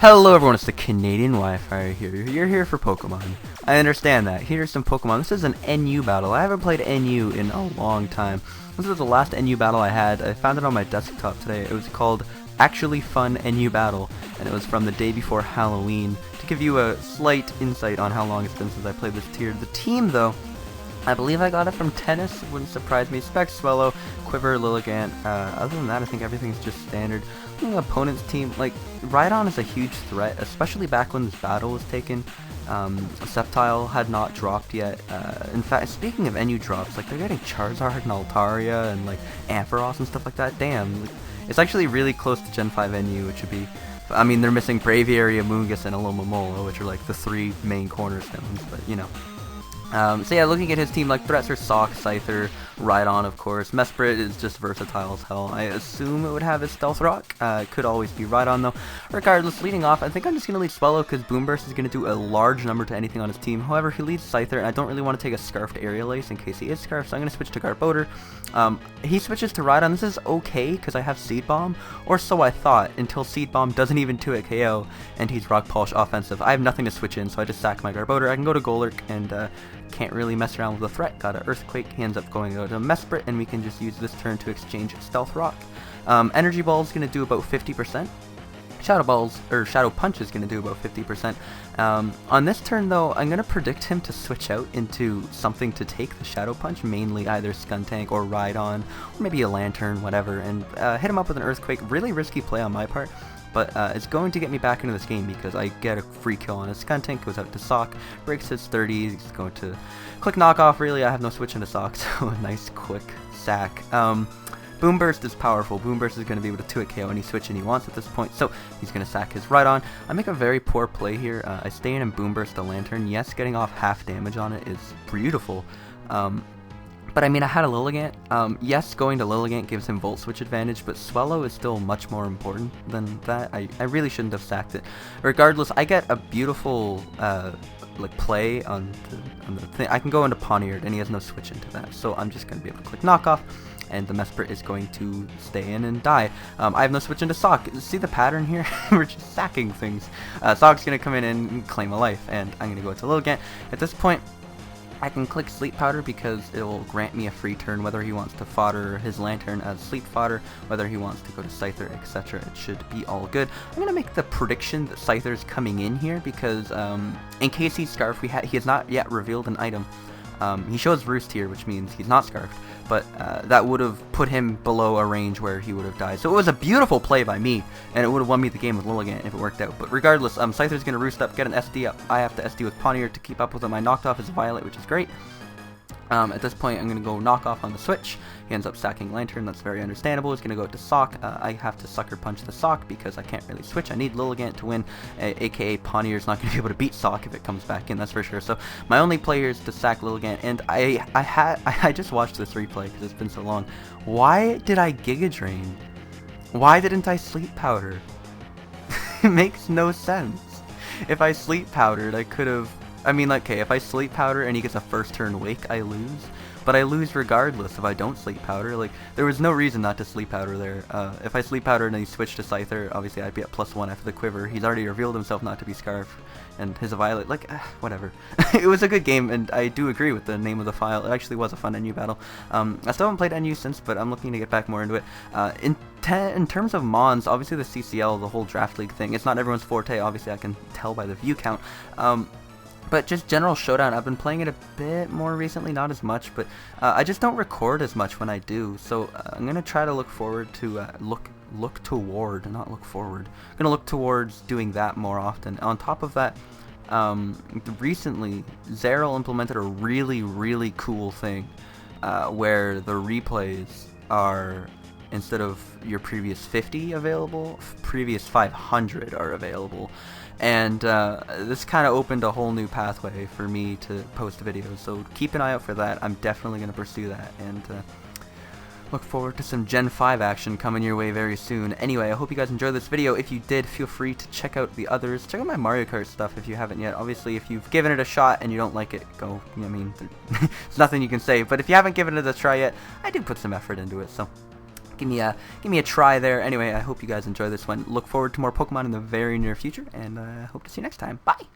Hello everyone, it's the Canadian Wi-Fi here. You're here for Pokemon. I understand that. Here's some Pokemon. This is an NU battle. I haven't played NU in a long time. This was the last NU battle I had. I found it on my desktop today. It was called Actually Fun NU Battle, and it was from the day before Halloween. To give you a slight insight on how long it's been since I played this tier. The team, though, I believe I got it from Tennis. It wouldn't surprise me. Specs, Swellow, Quiver, Lilligant. Other than that, I think everything's just standard. The opponent's team, like, Rhydon is a huge threat, especially back when this battle was taken. Sceptile had not dropped yet. In fact, speaking of NU drops, like, they're getting Charizard and Altaria and, like, Ampharos and stuff like that. Damn. Like, it's actually really close to Gen 5 NU, which would be... I mean, they're missing Braviary, Amoonguss, and Alomomola, which are, like, the three main cornerstones, but, you know. So yeah, looking at his team, like, threats are Sock, Scyther, Rhydon, of course. Mesprit is just versatile as hell. I assume it would have his Stealth Rock. Could always be Rhydon, though. Regardless, leading off, I think I'm just going to lead Swellow, because Boom Burst is going to do a large number to anything on his team. However, he leads Scyther, and I don't really want to take a Scarfed Aerial Ace in case he is Scarfed, so I'm going to switch to Garbodor. He switches to Rhydon. This is okay, because I have Seed Bomb, or so I thought, until Seed Bomb doesn't even 2-hit KO, and he's Rock Polish offensive. I have nothing to switch in, so I just sack my Garbodor. I can go to Golurk, and can't really mess around with the threat. Got an Earthquake. He ends up going to Mesprit, and we can just use this turn to exchange Stealth Rock. Energy Ball is going to do about 50%. Shadow Punch is going to do about 50%. On this turn, though, I'm going to predict him to switch out into something to take the Shadow Punch, mainly either Skuntank or Rhydon, or maybe a Lantern, whatever, and hit him up with an Earthquake. Really risky play on my part, but it's going to get me back into this game because I get a free kill on his Skuntank, goes out to Sock, breaks his 30, he's going to click knockoff. Really, I have no switch into Sock, so a nice quick sack. Boom Burst is powerful. Boom Burst is going to be able to 2-hit KO any switch he wants at this point, so he's going to sack his Rhydon. I make a very poor play here. I stay in and Boom Burst the Lantern. Yes, getting off half damage on it is beautiful. But I mean, I had a Lilligant. Yes, going to Lilligant gives him Volt Switch advantage, but Swellow is still much more important than that. I really shouldn't have sacked it. Regardless, I get a beautiful like play on the thing. I can go into Pawniard, and he has no switch into that, so I'm just going to be able to click knockoff, and the Mesprit is going to stay in and die. I have no switch into Sock. See the pattern here? We're just sacking things. Sock's going to come in and claim a life, and I'm going to go to Lilligant. At this point, I can click Sleep Powder because it will grant me a free turn, whether he wants to fodder his Lantern as Sleep Fodder, whether he wants to go to Scyther, etc. It should be all good. I'm going to make the prediction that Scyther's coming in here because in case he's Scarfed, he has not yet revealed an item. He shows Roost here, which means he's not Scarfed, but that would have put him below a range where he would have died. So it was a beautiful play by me, and it would have won me the game with Lilligant if it worked out. But regardless, Scyther's going to Roost up, get an SD up. I have to SD with Pawniard to keep up with him. I knocked off his Violet, which is great. At this point, I'm going to go knock off on the switch. He ends up sacking Lantern. That's very understandable. He's going to go to Sock. I have to Sucker Punch the Sock because I can't really switch. I need Lilligant to win, aka Pawniard's not going to be able to beat Sock if it comes back in, that's for sure. So my only play here is to sack Lilligant, and I just watched this replay because it's been so long. Why did I Giga Drain? Why didn't I Sleep Powder? It makes no sense. If I Sleep Powdered, I could have... I mean, like, okay, if I Sleep Powder and he gets a first turn Wake, I lose. But I lose regardless if I don't Sleep Powder. Like, there was no reason not to Sleep Powder there. If I Sleep Powder and he switched to Scyther, obviously I'd be at +1 after the Quiver. He's already revealed himself not to be Scarf, and his Violet, like, whatever. It was a good game, and I do agree with the name of the file. It actually was a fun NU battle. I still haven't played NU since, but I'm looking to get back more into it. In terms of Mons, obviously the CCL, the whole Draft League thing, it's not everyone's forte. Obviously I can tell by the view count. But just general Showdown, I've been playing it a bit more recently, not as much, but I just don't record as much when I do, so I'm going to try to look forward to, look toward, not look forward. I'm going to look towards doing that more often. On top of that, recently, Zeril implemented a really, really cool thing, where the replays are, instead of your previous 50 available, previous 500 are available. And this kind of opened a whole new pathway for me to post videos, so keep an eye out for that. I'm definitely going to pursue that, and look forward to some Gen 5 action coming your way very soon. Anyway, I hope you guys enjoyed this video. If you did, feel free to check out the others. Check out my Mario Kart stuff if you haven't yet. Obviously, if you've given it a shot and you don't like it, go. I mean, there's nothing you can say. But if you haven't given it a try yet, I do put some effort into it, so give me a try there. Anyway, I hope you guys enjoy this one. Look forward to more Pokemon in the very near future, and I hope to see you next time. Bye!